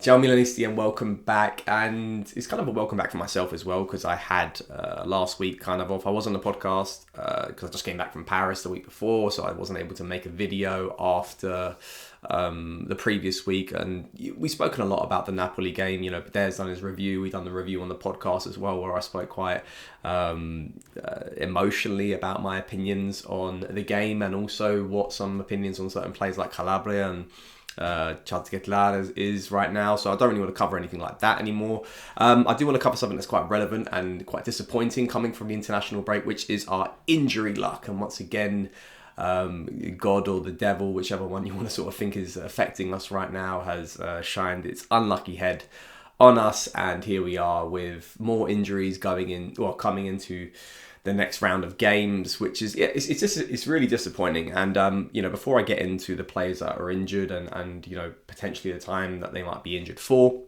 Ciao Milanisti and welcome back, and it's kind of a welcome back for myself as well because I had last week kind of off. I was on the podcast because I just came back from Paris the week before, so I wasn't able to make a video after the previous week, and we've spoken a lot about the Napoli game. Bader's done his review, we've done the review on the podcast as well, where I spoke quite emotionally about my opinions on the game and also what some opinions on certain players like Calabria and Chad is right now, so I don't really want to cover anything like that anymore. I do want to cover something that's quite relevant and quite disappointing coming from the international break, which is our injury luck. And once again, God or the devil, whichever one you want to sort of think is affecting us right now, has shined its unlucky head on us, and here we are with more injuries coming into the next round of games, which is it's really disappointing. And before I get into the players that are injured and potentially the time that they might be injured for,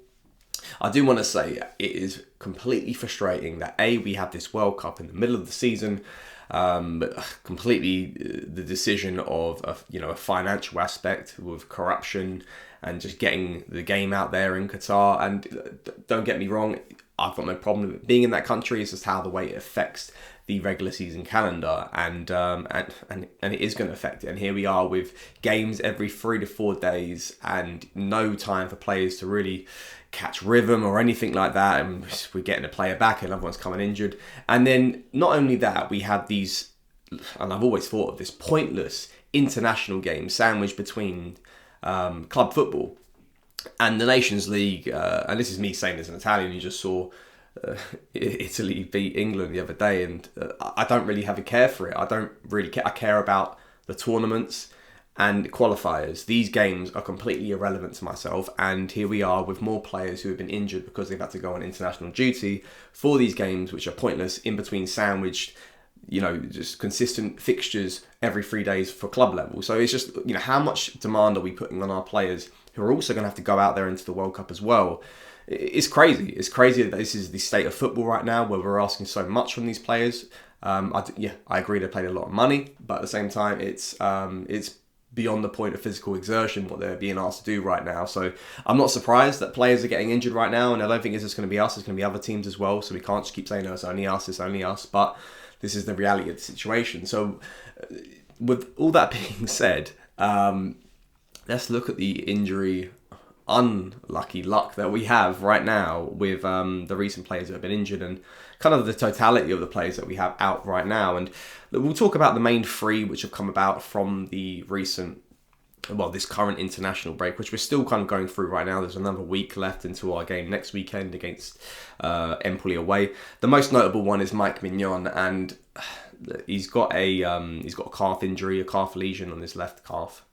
I do want to say it is completely frustrating that we have this World Cup in the middle of the season, but completely the decision of a financial aspect with corruption and just getting the game out there in Qatar. And don't get me wrong, I've got no problem with it being in that country. It's just how the way it affects the regular season calendar, and it is going to affect it. And here we are with games every 3 to 4 days and no time for players to really catch rhythm or anything like that. And we're getting a player back, another one's coming injured. And then not only that, we have these, and I've always thought of this, pointless international games sandwiched between club football and the Nations League. And this is me saying this in Italian. You just saw Italy beat England the other day, and I don't really have a care for it. I don't really care. I care about the tournaments and qualifiers. These games are completely irrelevant to myself, and here we are with more players who have been injured because they've had to go on international duty for these games, which are pointless, in between sandwiched just consistent fixtures every 3 days for club level. So it's just, how much demand are we putting on our players who are also going to have to go out there into the World Cup as well? It's crazy. It's crazy that this is the state of football right now, where we're asking so much from these players. I agree they played a lot of money, but at the same time, it's beyond the point of physical exertion what they're being asked to do right now. So I'm not surprised that players are getting injured right now, and I don't think it's just going to be us. It's going to be other teams as well. So we can't just keep saying, no, it's only us. But this is the reality of the situation. So with all that being said, let's look at the injury unlucky luck that we have right now with the recent players that have been injured and kind of the totality of the players that we have out right now. And we'll talk about the main three which have come about from the this current international break, which we're still kind of going through right now. There's another week left until our game next weekend against Empoli away. The most notable one is Mike Mignon, and he's got a calf injury, a calf lesion on his left calf.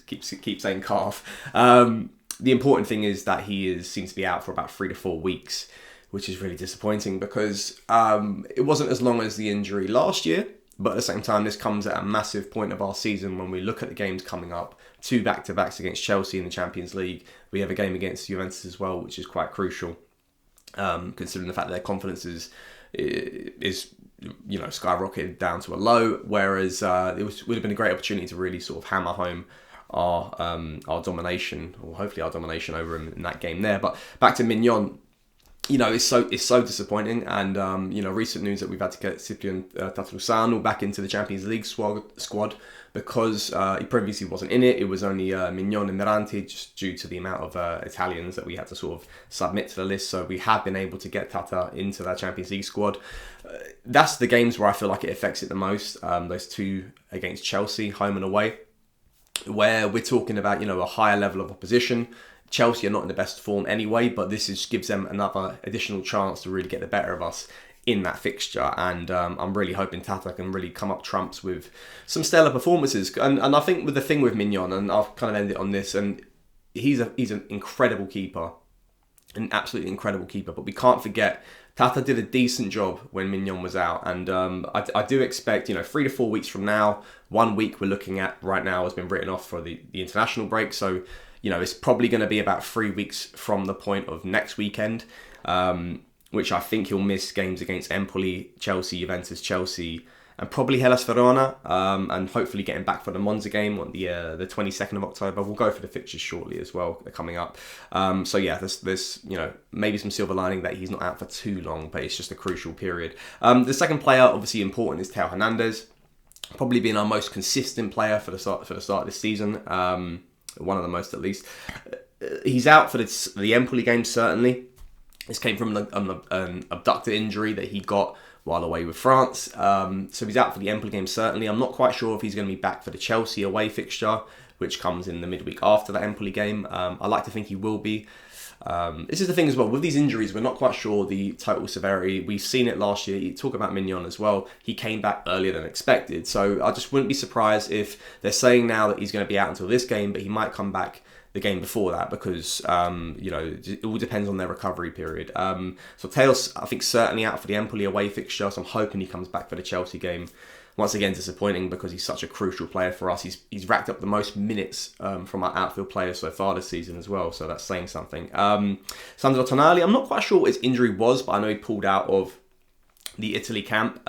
Keep saying calf. The important thing is that he seems to be out for about 3 to 4 weeks, which is really disappointing because it wasn't as long as the injury last year. But at the same time, this comes at a massive point of our season when we look at the games coming up. 2 back-to-backs against Chelsea in the Champions League. We have a game against Juventus as well, which is quite crucial, considering the fact that their confidence is skyrocketed down to a low. Whereas would have been a great opportunity to really sort of hammer home our domination, or hopefully our domination over him in that game there. But back to Mignon. It's so disappointing, and recent news that we've had to get Cyprian Tatarusanu back into the Champions League squad because he previously wasn't in it. It was only Mignon and Miranti, just due to the amount of Italians that we had to sort of submit to the list. So we have been able to get Tata into that Champions League squad. That's the games where I feel like it affects it the most. Those 2 against Chelsea, home and away, where we're talking about a higher level of opposition. Chelsea are not in the best form anyway, but this gives them another additional chance to really get the better of us in that fixture. And I'm really hoping Tata can really come up trumps with some stellar performances. And I think with the thing with Mignon, and I'll kind of end it on this, and he's an incredible keeper, an absolutely incredible keeper. But we can't forget, Tata did a decent job when Mignon was out. And I do expect, 3 to 4 weeks from now, 1 week we're looking at right now has been written off for the international break. So it's probably going to be about 3 weeks from the point of next weekend, which I think he'll miss games against Empoli, Chelsea, Juventus, Chelsea, and probably Hellas Verona, and hopefully getting back for the Monza game on the 22nd of October. We'll go for the fixtures shortly as well. They're coming up. So yeah, there's maybe some silver lining that he's not out for too long, but it's just a crucial period. The second player, obviously important, is Theo Hernandez. Probably being our most consistent player for the start of this season. One of the most, at least. He's out for the Empoli game, certainly. This came from an abductor injury that he got while away with France. So he's out for the Empoli game, certainly. I'm not quite sure if he's going to be back for the Chelsea away fixture, which comes in the midweek after the Empoli game. I like to think he will be. This is the thing as well, with these injuries, we're not quite sure the total severity. We've seen it last year. You talk about Mignon as well. He came back earlier than expected. So I just wouldn't be surprised if they're saying now that he's going to be out until this game, but he might come back the game before that, because it all depends on their recovery period. So Teo's, I think, certainly out for the Empoli away fixture, so I'm hoping he comes back for the Chelsea game. Once again, disappointing because he's such a crucial player for us. He's racked up the most minutes from our outfield players so far this season as well, so that's saying something. Sandro Tonali, I'm not quite sure what his injury was, but I know he pulled out of the Italy camp.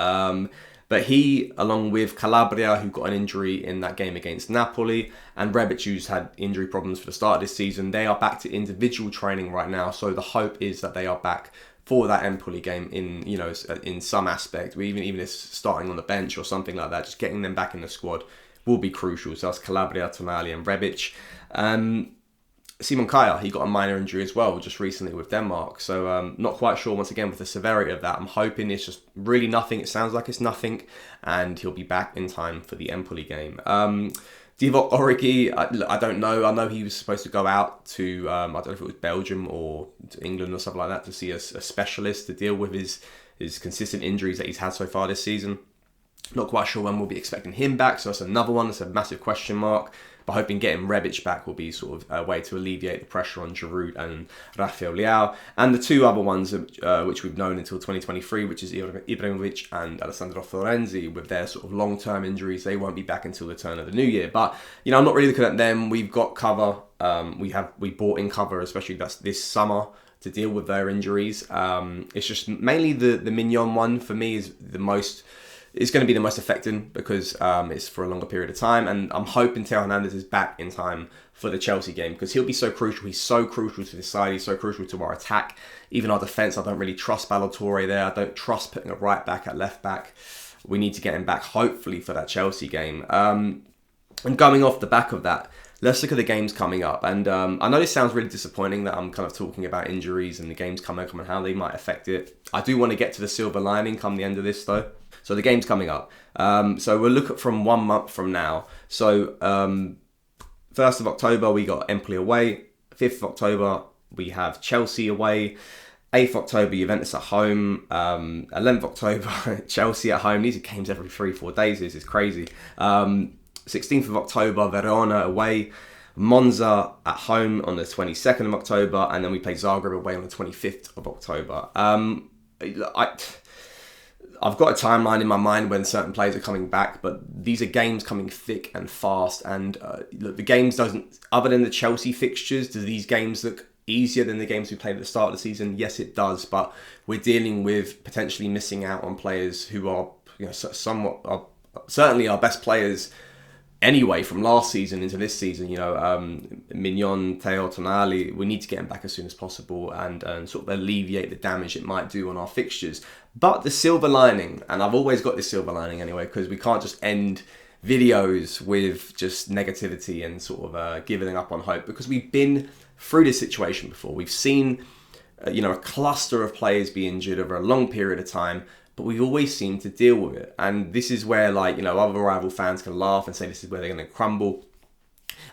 But he, along with Calabria, who got an injury in that game against Napoli, and Rebic, who's had injury problems for the start of this season, they are back to individual training right now. So the hope is that they are back for that Empoli game in some aspect, or even if starting on the bench or something like that. Just getting them back in the squad will be crucial. So that's Calabria, Tonali, and Rebic. Simon Kjaer, he got a minor injury as well just recently with Denmark. So not quite sure, once again, with the severity of that. I'm hoping it's just really nothing. It sounds like it's nothing. And he'll be back in time for the Empoli game. Divock Origi, I don't know. I know he was supposed to go out to, I don't know if it was Belgium or to England or something like that, to see a specialist to deal with his consistent injuries that he's had so far this season. Not quite sure when we'll be expecting him back, so that's another one. That's a massive question mark. But hoping getting Rebic back will be sort of a way to alleviate the pressure on Giroud and Rafael Leao. And the two other ones which we've known until 2023, which is Ibrahimovic and Alessandro Florenzi, with their sort of long-term injuries. They won't be back until the turn of the new year. But, I'm not really looking at them. We've got cover. We bought in cover, especially this summer, to deal with their injuries. It's just mainly the Mignon one for me is the most... It's going to be the most affecting because it's for a longer period of time, and I'm hoping Theo Hernandez is back in time for the Chelsea game because he'll be so crucial. He's so crucial to this side. He's so crucial to our attack. Even our defence, I don't really trust Ballatore there. I don't trust putting a right back at left back. We need to get him back, hopefully, for that Chelsea game. And going off the back of that, let's look at the games coming up. And I know this sounds really disappointing that I'm kind of talking about injuries and the games coming up and how they might affect it. I do want to get to the silver lining come the end of this, though. So the game's coming up. So we'll look at from 1 month from now. So 1st of October, we got Empoli away. 5th of October, we have Chelsea away. 8th of October, Juventus at home. 11th of October, Chelsea at home. These are games every 3-4 days. This is crazy. 16th of October, Verona away. Monza at home on the 22nd of October. And then we play Zagreb away on the 25th of October. I've got a timeline in my mind when certain players are coming back, but these are games coming thick and fast. And the games other than the Chelsea fixtures, do these games look easier than the games we played at the start of the season? Yes, it does. But we're dealing with potentially missing out on players who are, certainly our best players anyway from last season into this season. Mignon, Theo, Tonali, we need to get them back as soon as possible and sort of alleviate the damage it might do on our fixtures. But the silver lining, and I've always got this silver lining anyway, because we can't just end videos with just negativity and sort of giving up on hope, because we've been through this situation before. We've seen a cluster of players be injured over a long period of time, but we've always seemed to deal with it. And this is where other rival fans can laugh and say this is where they're going to crumble,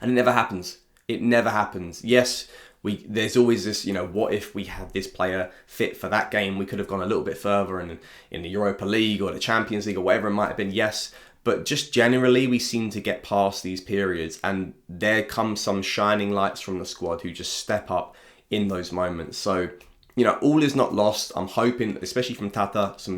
and it never happens. It never happens. Yes, there's always this, what if we had this player fit for that game? We could have gone a little bit further in the Europa League or the Champions League or whatever it might have been. Yes, but just generally we seem to get past these periods, and there comes some shining lights from the squad who just step up in those moments. So, all is not lost. I'm hoping, especially from Tata, some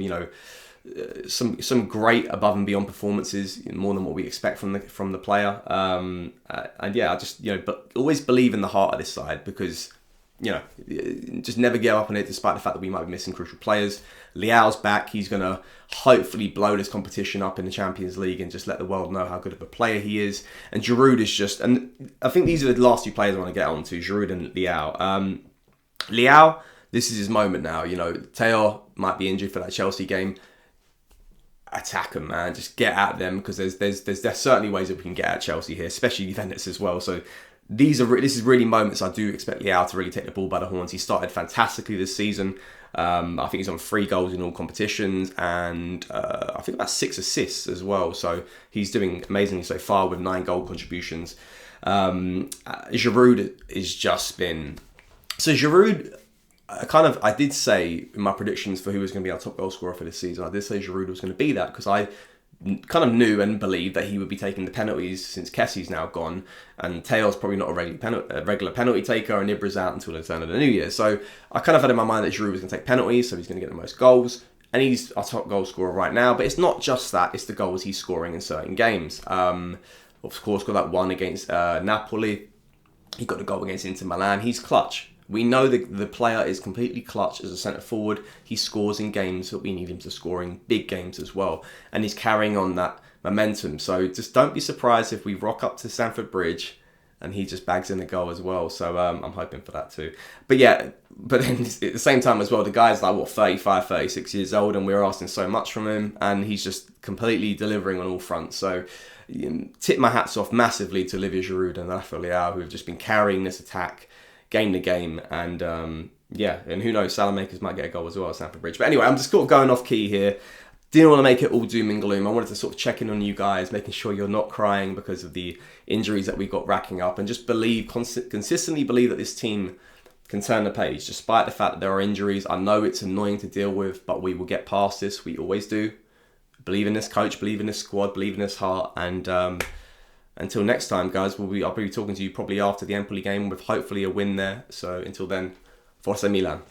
great above and beyond performances, more than what we expect from the player. And yeah, I just but always believe in the heart of this side, because just never give up on it, despite the fact that we might be missing crucial players. Leao's back. He's going to hopefully blow this competition up in the Champions League and just let the world know how good of a player he is. And Giroud is just... And I think these are the last two players I want to get on to, Giroud and Leao. Leao, this is his moment now. You know, Teo might be injured for that Chelsea game. Attack them, man. Just get at them, because there's certainly ways that we can get at Chelsea here, especially Juventus as well. So this is really moments I do expect Leao to really take the ball by the horns. He started fantastically this season. I think he's on 3 goals in all competitions, and I think about 6 assists as well. So he's doing amazingly so far with 9 goal contributions. Giroud has just been... So Giroud... I did say in my predictions for who was going to be our top goal scorer for this season, I did say Giroud was going to be that, because I kind of knew and believed that he would be taking the penalties since Kessie's now gone, and Teo's probably not a regular penalty taker, and Ibra's out until the turn of the new year. So I kind of had in my mind that Giroud was going to take penalties, so he's going to get the most goals, and he's our top goal scorer right now. But it's not just that, it's the goals he's scoring in certain games. Of course, got that one against Napoli. He got the goal against Inter Milan. He's clutch. We know that the player is completely clutch as a centre forward. He scores in games that we need him to score in, big games as well. And he's carrying on that momentum. So just don't be surprised if we rock up to Stamford Bridge and he just bags in a goal as well. So I'm hoping for that too. But then at the same time as well, the guy's like, 35, 36 years old, and we're asking so much from him, and he's just completely delivering on all fronts. So tip my hats off massively to Olivier Giroud and Rafael Leao, who have just been carrying this attack game to game, and and who knows, Salamakers might get a goal as well at Stamford Bridge. But anyway, I'm just sort of going off key here. Didn't want to make it all doom and gloom. I wanted to sort of check in on you guys, making sure you're not crying because of the injuries that we've got racking up, and just consistently believe that this team can turn the page, despite the fact that there are injuries. I know it's annoying to deal with, but we will get past this. We always do. Believe in this coach, believe in this squad, believe in this heart, and until next time, guys, I'll be talking to you probably after the Empoli game with hopefully a win there. So until then, Forza Milan.